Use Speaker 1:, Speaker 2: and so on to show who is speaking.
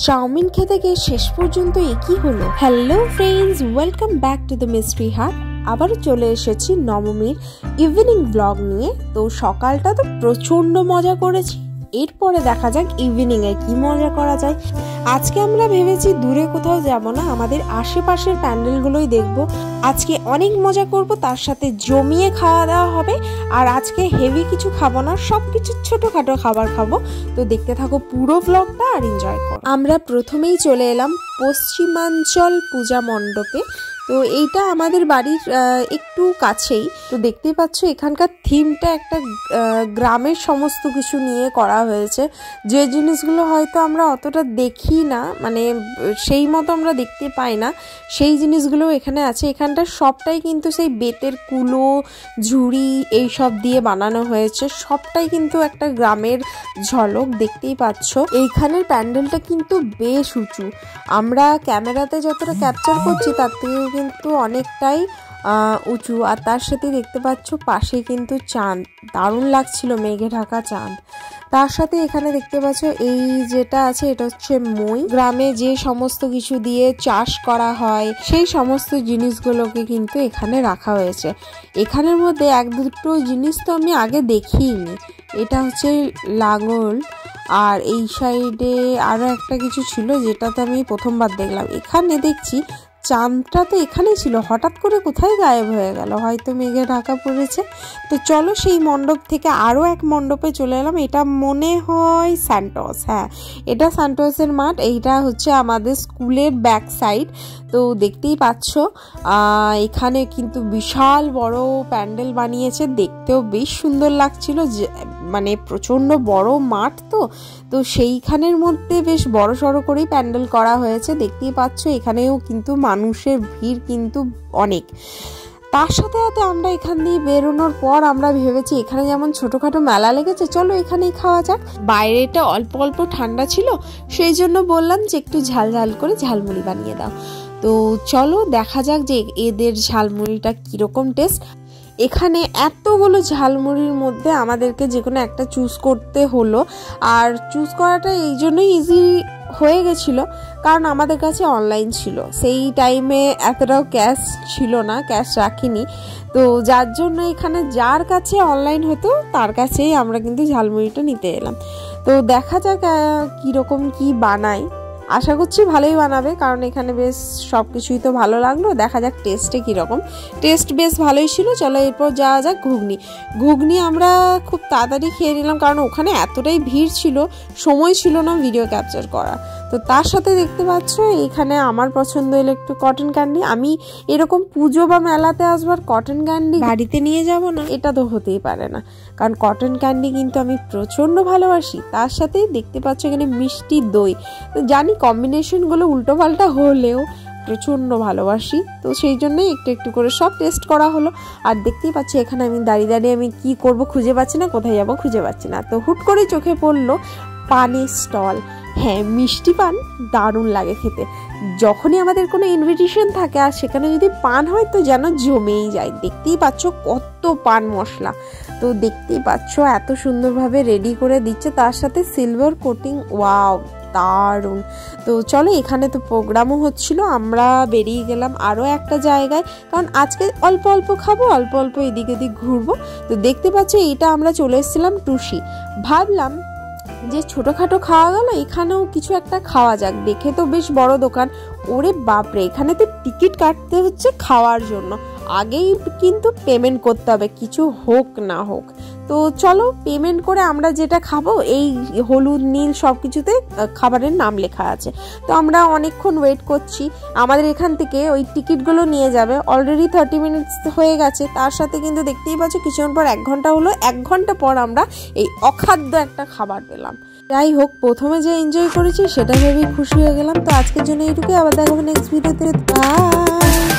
Speaker 1: Chowmein খেতে গিয়ে শেষ পর্যন্ত একই হলো। Hello friends, welcome back to the mystery হাট। আবারও চলে এসেছি নবমীর ইভিনিং ব্লগ নিয়ে। তো সকালটা তো প্রচন্ড মজা করেছি, এরপরে দেখা যাক ইভিনিং এ কি মজা করা যায়। আজকে আমরা ভেবেছি দূরে কোথাও যাব না, আমাদের আশেপাশের প্যান্ডেলগুলোই দেখব। আজকে অনেক মজা করব, তার সাথে জমিয়ে খাওয়া দাওয়া হবে। আর আজকে হেভি কিছু খাবো না, সবকিছু ছোটখাটো খাবার খাবো। তো দেখতে থাকো পুরো ব্লগটা আর এনজয় করো। আমরা প্রথমেই চলে এলাম পশ্চিমাঞ্চল পূজা মণ্ডপে। তো এইটা আমাদের বাড়ির একটু কাছেই। তো দেখতেই পাচ্ছ এখানকার থিমটা একটা গ্রামের সমস্ত কিছু নিয়ে করা হয়েছে। যে জিনিসগুলো হয়তো আমরা অতটা দেখি না, মানে সেই মতো আমরা দেখতে পাই না, সেই জিনিসগুলো এখানে আছে। এখানটা সবটাই কিন্তু সেই বেতের কুলো, ঝুড়ি এইসব দিয়ে বানানো হয়েছে। সবটাই কিন্তু একটা গ্রামের ঝলক, দেখতেই পাচ্ছ। এইখানের প্যান্ডেলটা কিন্তু বেশ উঁচু। আমরা ক্যামেরাতে যতটা ক্যাপচার করছি তার থেকেও কিন্তু অনেকটাই উঁচু। আর তার সাথে দেখতে পাচ্ছ পাশে কিন্তু চাঁদ, দারুণ লাগছিল, মেঘে ঢাকা চাঁদ। তার সাথে এখানে দেখতে পাচ্ছ এই যেটা আছে এটা হচ্ছে মই। গ্রামে যে সমস্ত কিছু দিয়ে চাষ করা হয় সেই সমস্ত জিনিসগুলোকে কিন্তু এখানে রাখা হয়েছে। এখানের মধ্যে এক দুটো জিনিস তো আমি আগে দেখিনি। এটা হচ্ছে লাঙল, আর এই সাইডে আরো একটা কিছু ছিল যেটা তো আমি প্রথমবার দেখলাম। এখানে দেখছি চাঁদটা তো এখানেই ছিল, হঠাৎ করে কোথায় গায়েব হয়ে গেল, হয়তো মেঘে ঢাকা পড়েছে। তো চলো সেই মণ্ডপ থেকে আরও এক মণ্ডপে চলে এলাম। এটা মনে হয় স্যান্টস, হ্যাঁ এটা স্যান্টসের মাঠ। এইটা হচ্ছে আমাদের স্কুলের ব্যাক সাইড। তো দেখতেই পাচ্ছ এখানে কিন্তু বিশাল বড় প্যান্ডেল বানিয়েছে, দেখতেও বেশ সুন্দর লাগছিল। মানে প্রচণ্ড বড় মাঠ, তো সেইখানের মধ্যে বেশ বড় সড়ো করেই প্যান্ডেল করা হয়েছে। দেখতেই পাচ্ছ এখানেও কিন্তু মানুষের ভিড় কিন্তু অনেক। তার সাথে সাথে আমরা এখান দিয়ে বেরোনোর পর আমরা ভেবেছি এখানে যেমন ছোটখাটো মেলা লেগেছে, চলো এখানেই খাওয়া যাক। বাইরেটা অল্প অল্প ঠান্ডা ছিল, সেই জন্য বললাম যে একটু ঝাল ঝাল করে ঝালমুড়ি বানিয়ে দাও। তো চলো দেখা যাক যে এদের ঝালমুড়িটা কিরকম টেস্ট। এখানে এতগুলো ঝালমুড়ির মধ্যে আমাদেরকে যে কোনো একটা চুজ করতে হলো। আর চুজ করাটা এই জন্যই ইজি হয়ে গেছিলো কারণ আমাদের কাছে অনলাইন ছিল, সেই টাইমে এতটাও ক্যাশ ছিল না, ক্যাশ রাখিনি। তো যার জন্য এখানে যার কাছে অনলাইন হতো তার কাছেই আমরা কিন্তু ঝালমুড়িটা নিতে এলাম। তো দেখা যাক কীরকম কি বানায়। আশা করছি ভালোই বানাবে, কারণ এখানে বেশ সব কিছুই তো ভালো লাগলো। দেখা যাক টেস্টে কীরকম। টেস্ট বেশ ভালোই ছিল। চলো এরপর যাওয়া যাক ঘুগনি আমরা খুব তাড়াতাড়ি খেয়ে নিলাম, কারণ ওখানে এতটাই ভিড় ছিল, সময় ছিল না ভিডিও ক্যাপচার করা। তো তার সাথে দেখতে পাচ্ছ এখানে আমার পছন্দ হলো একটু কটন ক্যান্ডি। আমি এরকম পুজো বা মেলাতে আসবার কটন ক্যান্ডি বাড়িতে নিয়ে যাব না, এটা তো হতেই পারে না, কারণ কটন ক্যান্ডি কিন্তু আমি প্রচণ্ড ভালোবাসি। তার সাথে দেখতে পাচ্ছ এখানে মিষ্টি দই। তো জানি কম্বিনেশনগুলো উল্টোপাল্টা হলেও প্রচণ্ড ভালোবাসি, তো সেই জন্যই একটু একটু করে সব টেস্ট করা হলো। আর দেখতেই পাচ্ছি এখানে আমি দাঁড়িয়ে দাঁড়িয়ে আমি কি করব খুঁজে পাচ্ছি না, কোথায় যাবো খুঁজে পাচ্ছি না। তো হুট করে চোখে পড়লো পানের স্টল। হ্যাঁ, মিষ্টি পান দারুণ লাগে খেতে। যখনই আমাদের কোনো ইনভিটেশন থাকে আর সেখানে যদি পান হয় তো যেন জমেই যায়। দেখতেই পাচ্ছ কত পান মশলা, তো দেখতেই পাচ্ছ এত সুন্দরভাবে রেডি করে দিচ্ছে, তার সাথে সিলভার কোটিং। ওয়াও, দারুণ। তো চলো এখানে তো প্রোগ্রামও হচ্ছিল, আমরা বেরিয়ে গেলাম আরও একটা জায়গায়, কারণ আজকে অল্প অল্প খাবো, অল্প অল্প এদিক ওদিক ঘুরবো। তো দেখতে পাচ্ছ এইটা আমরা চলে এসেছিলাম টুসি। ভাবলাম যে ছোটোখাটো খাওয়া গেল, এখানেও কিছু একটা খাওয়া যাক। দেখে তো বেশ বড় দোকান। ওরে বাপরে, এখানে তো টিকিট কাটতে হচ্ছে খাওয়ার জন্য, আগেই কিন্তু পেমেন্ট করতে হবে, কিছু হোক না হোক। তো চলো পেমেন্ট করে আমরা যেটা খাবো, এই হলুদ নীল সব কিছুতে খাবারের নাম লেখা আছে। তো আমরা অনেকক্ষণ ওয়েট করছি, আমাদের এখান থেকে ওই টিকিটগুলো নিয়ে যাবে। অলরেডি 30 মিনিটস হয়ে গেছে। তার সাথে কিন্তু দেখতেই পাচ্ছ কিছুক্ষণ পর 1 ঘন্টা হলো। 1 ঘন্টা পর আমরা এই অখাদ্য একটা খাবার পেলাম। যাই হোক, প্রথমে যে এনজয় করেছি সেটা ভেবেই খুশি হয়ে গেলাম। তো আজকের জন্য এইটুকুই, আবার দেখাবো নেক্সট ভিডিওতে। বাই।